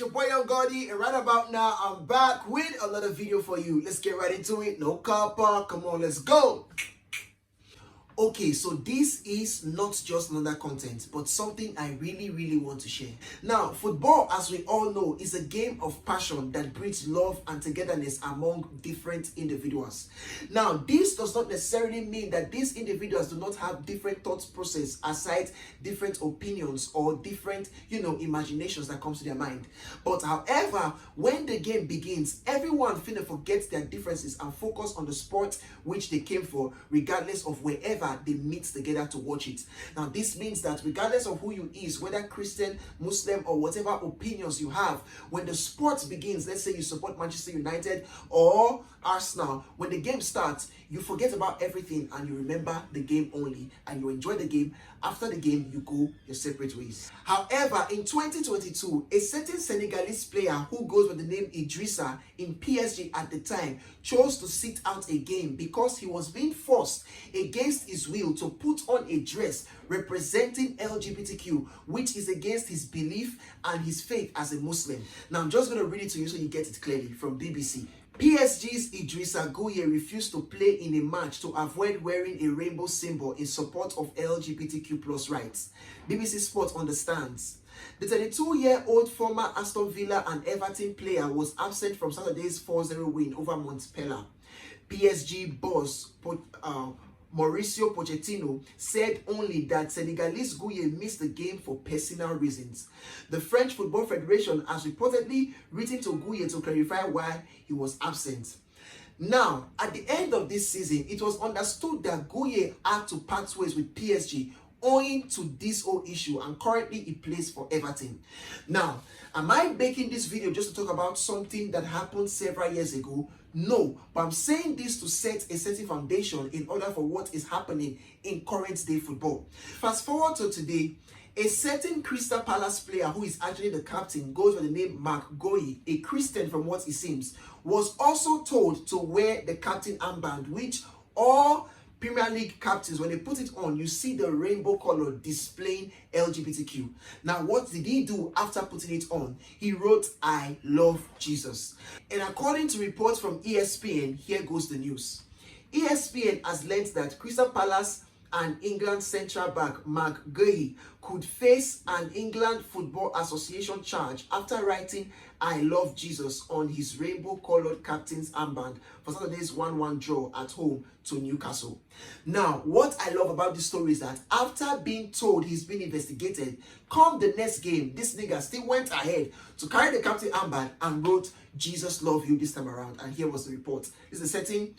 your boy Young Gueye, and right about now I'm back with another video for you. Let's get right into it. No copper, come on, let's go. Okay, so this is not just another content, but something I really want to share. Now, football, as we all know, is a game of passion that breeds love and togetherness among different individuals. Now, this does not necessarily mean that these individuals do not have different thought process aside different opinions or different, imaginations that comes to their mind. But however, when the game begins, everyone forgets their differences and focus on the sport which they came for, regardless of wherever they meet together to watch it. Now, this means that regardless of who you is, whether Christian, Muslim, or whatever opinions you have, when the sport begins, let's say you support Manchester United or Arsenal, when the game starts, you forget about everything and you remember the game only, and you enjoy the game. After the game, you go your separate ways. However, in 2022, a certain Senegalese player who goes by the name Idrissa in PSG at the time chose to sit out a game because he was being forced against his will to put on a dress representing Lgbtq, which is against his belief and his faith as a Muslim. Now, I'm just going to read it to you so you get it clearly from BBC. PSG's Idrissa Gueye refused to play in a match to avoid wearing a rainbow symbol in support of LGBTQ+ rights. BBC Sport understands. The 32-year-old former Aston Villa and Everton player was absent from Saturday's 4-0 win over Montpellier. PSG boss Mauricio Pochettino said only that Senegalese Gueye missed the game for personal reasons. The French Football Federation has reportedly written to Gueye to clarify why he was absent. Now, at the end of this season, it was understood that Gueye had to part ways with PSG owing to this whole issue, and currently he plays for Everton. Now, am I making this video just to talk about something that happened several years ago? No, but I'm saying this to set a certain foundation in order for what is happening in current day football. Fast forward to today, a certain Crystal Palace player who is actually the captain goes by the name Marc Guehi, a Christian from what it seems, was also told to wear the captain armband, which all Premier League captains, when they put it on, you see the rainbow color displaying LGBTQ. Now, what did he do after putting it on? He wrote, "I love Jesus." And according to reports from ESPN, here goes the news. ESPN has learned that Crystal Palace and England central back Marc Guehi could face an England Football Association charge after writing "I love Jesus" on his rainbow-colored captain's armband for Saturday's 1-1 draw at home to Newcastle. Now, what I love about this story is that after being told he's been investigated, come the next game, this nigga still went ahead to carry the captain armband and wrote "Jesus love you" this time around. And here was the report. This is a setting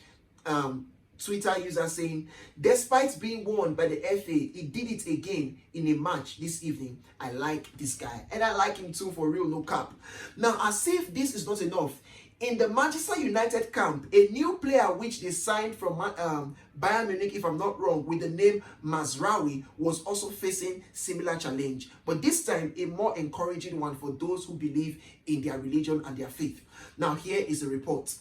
Twitter user saying, "Despite being warned by the FA, he did it again in a match this evening. I like this guy." And I like him too, for real, no cap. Now, as if this is not enough, in the Manchester United camp, a new player which they signed from Bayern Munich, if I'm not wrong, with the name Mazraoui, was also facing similar challenge. But this time, a more encouraging one for those who believe in their religion and their faith. Now, here is the report.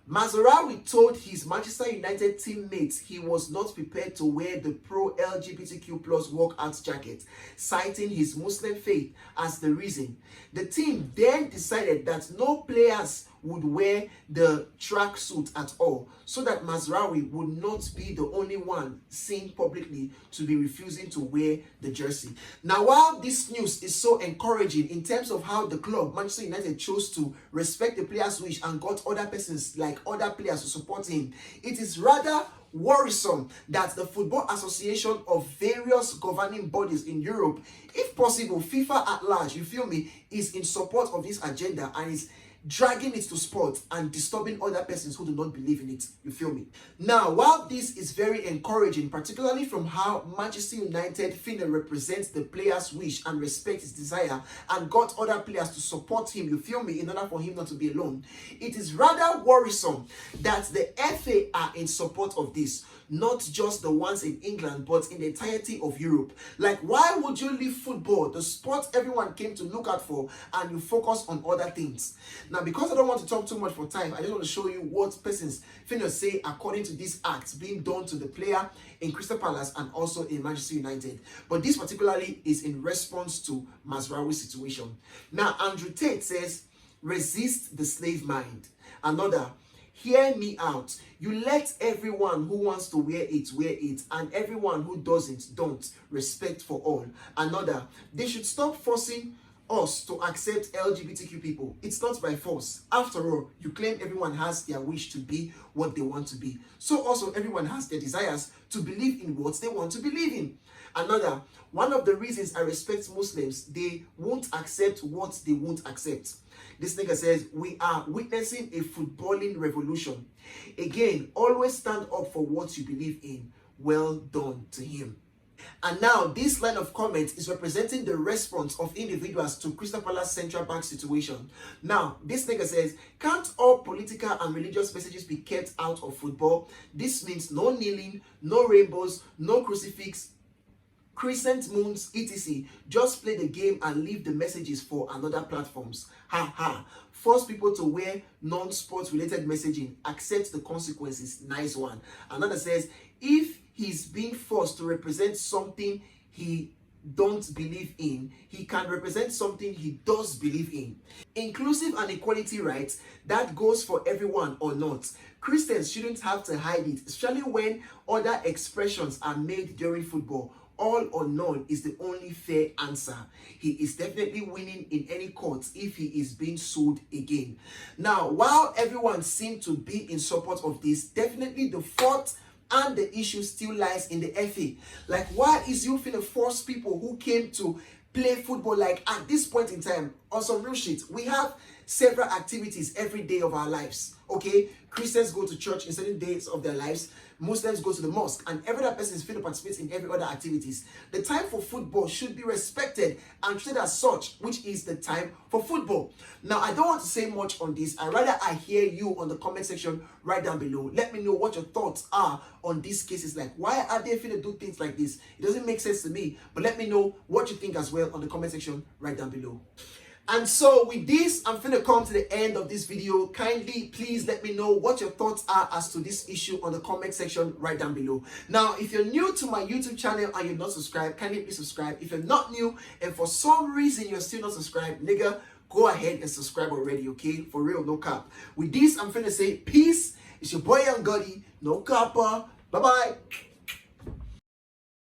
Mazraoui told his Manchester United teammates he was not prepared to wear the pro-LGBTQ+ walkout jacket, citing his Muslim faith as the reason. The team then decided that no players would wear the tracksuit at all, so that Mazraoui would not be the only one seen publicly to be refusing to wear the jersey. Now, while this news is so encouraging in terms of how the club, Manchester United, chose to respect the player's wish and got other persons like other players to support him, it is rather worrisome that the Football Association of various governing bodies in Europe, if possible FIFA at large, you feel me, is in support of this agenda and is dragging it to sport and disturbing other persons who do not believe in it. You feel me? Now, while this is very encouraging, particularly from how Manchester United represents the player's wish and respect his desire and got other players to support him, you feel me, in order for him not to be alone, it is rather worrisome that the FA are in support of this. not just the ones in England, but in the entirety of Europe. Like, why would you leave football, the sport everyone came to look out for, and you focus on other things? Now, because I don't want to talk too much for time, I just want to show you what persons finna say according to these acts being done to the player in Crystal Palace and also in Manchester United. But this particularly is in response to Mazraoui's situation. Now, Andrew Tate says, resist the slave mind. Another, hear me out. You let everyone who wants to wear it, and everyone who doesn't, don't. Respect for all. Another, they should stop forcing us to accept LGBTQ people. It's not by force. After all, you claim everyone has their wish to be what they want to be. So also everyone has their desires to believe in what they want to believe in. Another, one of the reasons I respect Muslims, they won't accept what they won't accept. This nigga says, we are witnessing a footballing revolution. Again, always stand up for what you believe in. Well done to him. And now, this line of comment is representing the response of individuals to Crystal Palace central bank situation. Now, this nigga says, can't all political and religious messages be kept out of football? This means no kneeling, no rainbows, no crucifix, crescent moons, etc. Just play the game and leave the messages for another platforms. Ha ha. Force people to wear non-sports related messaging. Accept the consequences. Nice one. Another says, if he's being forced to represent something he don't believe in, he can represent something he does believe in. Inclusive and equality rights, that goes for everyone or not. Christians shouldn't have to hide it, especially when other expressions are made during football. All or none is the only fair answer. He is definitely winning in any court if he is being sued again. Now, while everyone seems to be in support of this, definitely the fault and the issue still lies in the FA. Like, why is you finna force people who came to play football, like at this point in time, on some real shit? We have several activities every day of our lives, okay? Christians go to church in certain days of their lives. Muslims go to the mosque, and every other person is free to participate in every other activities. The time for football should be respected and treated as such, which is the time for football. Now, I don't want to say much on this. I rather I hear you on the comment section right down below. Let me know what your thoughts are on these cases. Like, why are they free to do things like this? It doesn't make sense to me, but let me know what you think as well on the comment section right down below. And so with this, I'm finna come to the end of this video. Kindly, please let me know what your thoughts are as to this issue on the comment section right down below. Now, if you're new to my YouTube channel and you're not subscribed, kindly please subscribe. If you're not new and for some reason you're still not subscribed, nigga, go ahead and subscribe already, okay? For real, no cap. With this, I'm finna say peace. It's your boy Young Gueye, no kappa. Bye-bye.